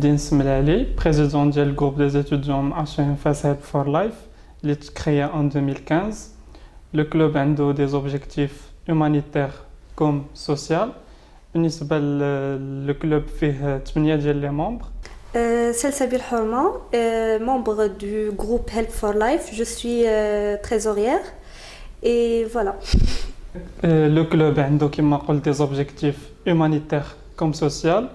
بدي نسمي علي بريزيدون ديال الجروب دي étudiants مع HMFS Help for Life اللي تكريا en 2015. Le club عنده des objectifs humanitaires comme social. بالنسبة للكلوب فيه 8 ديال لي ممبر. Salsabil Horma, membre du groupe Help for Life. Je suis trésorière et voilà. Le club عنده كما قلت des objectifs humanitaires comme social.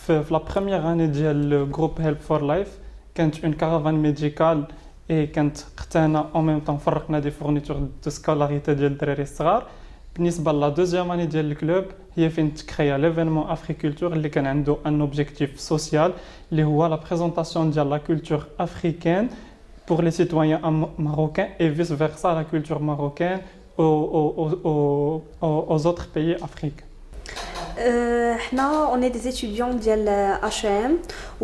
في la première année ديال le groupe Help for Life كانت une caravane médicale et كانت قتانا en même temps فرقنا des fournitures de scolarité ديال الدراري الصغار. بالنسبة لا دوزيام اني ديال الكلوب هي فين تكريا ليفينمون افريكولتور اللي كان عنده ان اوبجيكتيف سوسيال اللي هو لا بريزونطاسيون ديال لا كولتور افريكان pour les citoyens marocains et vice versa la culture marocaine aux autres pays africains. On est des étudiants de H&M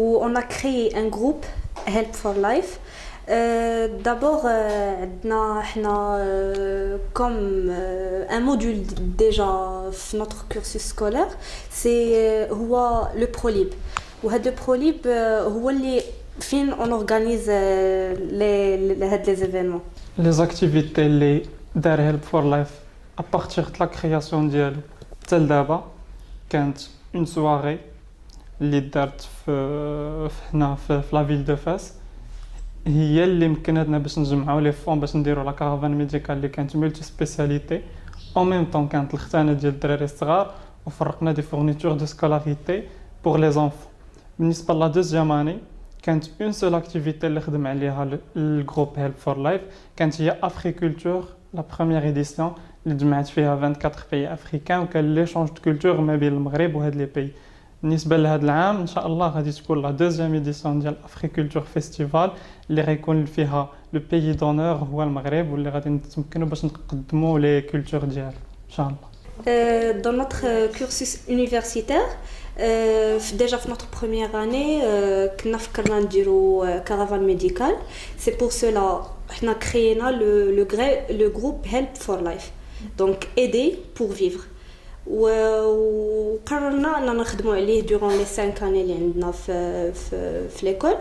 où on a créé un groupe Help for Life. D'abord, comme un module déjà dans notre cursus scolaire, c'est le ProLib. Le ProLib, c'est on organise les événements. Les activités de Help for Life à partir de la création de tel d'abord, كانت une soirée اللي دارت في la ville de Fès. هي اللي مكنتنا باش نجمعوا لي فون باش نديروا لا كارافان ميديكال اللي كانت ملتي سبيسياليتي او ميم طون كانت الختانه ديال الدراري الصغار وفرقنا دي فورنيتور دو سكولاريتي بور لي زونفون. بالنسبه لا دوزيام اني كانت اون سول اكتيفيتي اللي خدم عليها الجروب هيلب فور لايف كانت هي افريكولتور لا بروميير ايديسيون اللي جمعت فيها 24 بي افريكان وكان ليشونج دو كولتور ما بين المغرب وهاد لي بي. بالنسبه لهذا العام ان شاء الله غادي تكون لا دوزيام ايديسيون ديال افريكولتور فيستيفال اللي غيكون فيها لو بيي دونور هو المغرب واللي غادي نتمكنوا باش نقدموا لي كولتور ديالو ان شاء الله. Dans notre cursus universitaire, déjà dans notre première année, كنا فكرنا نديرو caravane médicale. C'est pour cela qu'on a créé le groupe Help for Life. Donc aider pour vivre. وقررنا أننا نخدموا عليه durant les 5 années اللي عندنا في l'école.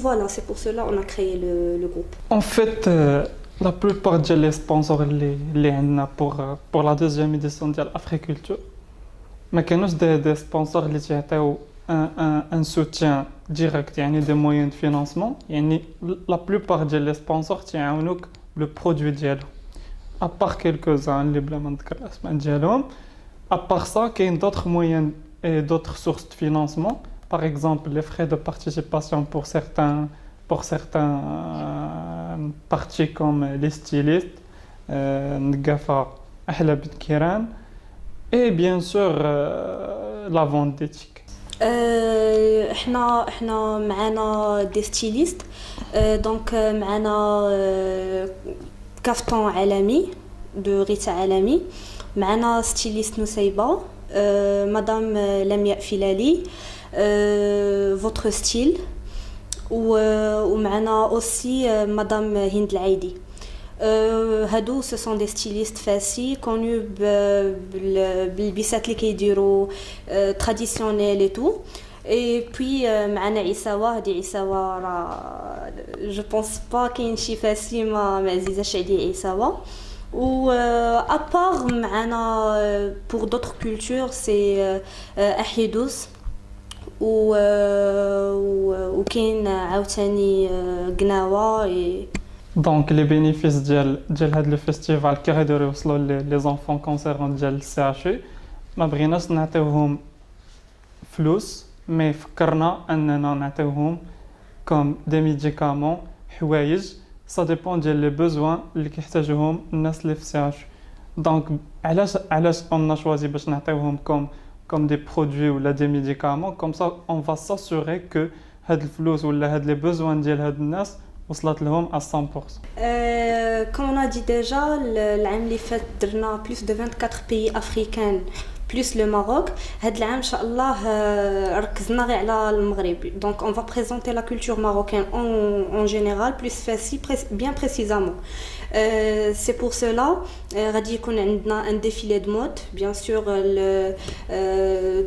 Voilà, c'est pour cela qu'on a créé le groupe. En fait, la plupart des sponsors اللي عندنا pour la deuxième édition ديال Africulture ما كانوش des sponsors اللي تيعطيو un soutien direct يعني des moyens de financement. يعني la plupart des sponsors تيعاونوك le produit ديالو. À part quelques-uns اللي بلا ما نذكر الاسماء ديالهم. À part ça, il y a d'autres moyens et d'autres sources de financement. Par exemple, les frais de participation pour certains parties comme les stylistes, Ngafa, Ahla Bidkiran, et bien sûr la vente des tickets. احنا معنا des stylistes. Donc معنا كافتون عالمي de ريتا عالمي. معنا ستيليست نسيبة مدام لمياء فيلالي votre style ومعنا aussi مدام هند العيدي. هادو ce sont des stylistes فاسي connus باللبسات اللي كيديروا traditionnel et tout. Et puis معنا عيساوة. هادي عيساوة راه je pense pas كاين شي فاسي ما عزيزاش عليه عيساوة. Ou à part pour d'autres cultures c'est Ahidous ou كاين عاوتاني قناوة. Donc les bénéfices ديال هذا الفيستيفال كي غيقدروا يوصلوا لي زونفون كونسيرون ديال السي اش اي ما بغيناش نعطيوهم فلوس مي فكرنا اننا نعطيوهم كوم دي ميديكامون حوايج ça dépend ديال لي بوزوان اللي كيحتاجوهم الناس اللي في سي اش. دونك علاش on a choisi باش نعطيوهم comme des produits ولا des médicaments comme ça on va s'assurer que هاد الفلوس ولا هاد لي بوزوان ديال هاد الناس وصلت لهم à 100%. Comme on a dit déjà, l'année اللي فات درنا plus de 24 pays africains plus le Maroc. هاد العام إن شاء الله ركزنا غير على المغرب. Donc on va présenter la culture marocaine en général, plus bien précisément. C'est pour cela غادي يكون عندنا un défilé de mode, bien sûr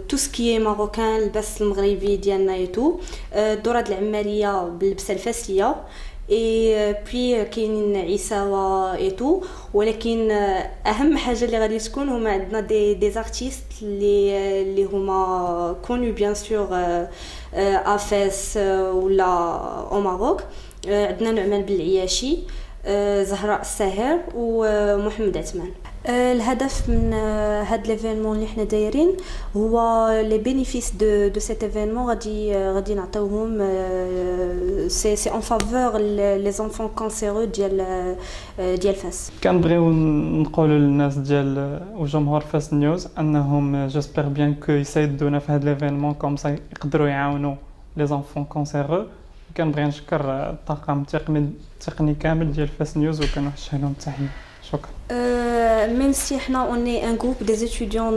tout ce qui est marocain, اللبس المغربي ديالنا et tout. الدورة العمالية باللبسة الفاسية. et puis كاينين عيساوة et tout. ولكن اهم حاجه اللي غادي تكون هما عندنا دي ارتيست اللي هما كونو بيان سور افاس ولا او ماروك. عندنا نعمان بالعياشي، زهراء الساهر ومحمد عثمان. الهدف من هاد ليفينمون اللي حنا دايرين هو لي بينيفيس دو سيت ايفينمون غادي نعطيوهم سي اون فافور لي زونفون كانسيرو ديال فاس. كنبغيو نقولوا للناس ديال وجمهور فاس نيوز انهم جيسبر بيان كو يساعدونا في هاد ليفينمون كوم سا يقدروا يعاونوا لي زونفون كانسيرو. كنبغي نشكر الطاقم التقني كامل ديال فاس نيوز وكنوحش لهم التحيه. شكرا. même si احنا on est un groupe des étudiants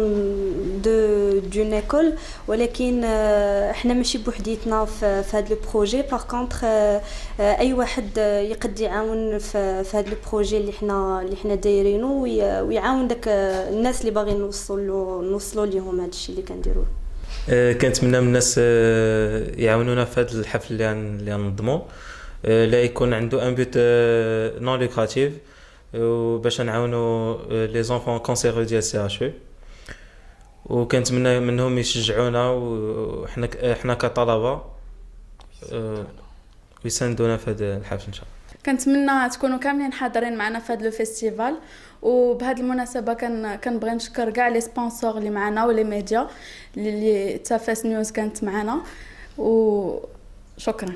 d'une école ولكن احنا ماشي بوحديتنا في هذا البروجي. باغ كونطخ اي واحد يقد يعاون في هذا البروجي اللي احنا دايرينه ويعاون داك الناس اللي باغيين نوصلوا ليهم هذا الشيء اللي كنديروه. كنتمنى من الناس يعاونونا في هذا الحفل اللي ننظموا، لا يكون عنده ان بوت نون لوكراتيف وباش نعاونوا لي زونفون كونسيرو ديال سي اش او. وكنتمنى منهم يشجعونا وحنا كطلبه ويساندونا في هذا الحفل ان شاء الله. كنتمنى تكونوا كاملين حاضرين معنا في هذا الفيستيفال. وبهذه المناسبه كنبغي نشكر كاع لي سبونسور اللي معنا ولي ميديا اللي تافاس نيوز كانت معنا وشكرا.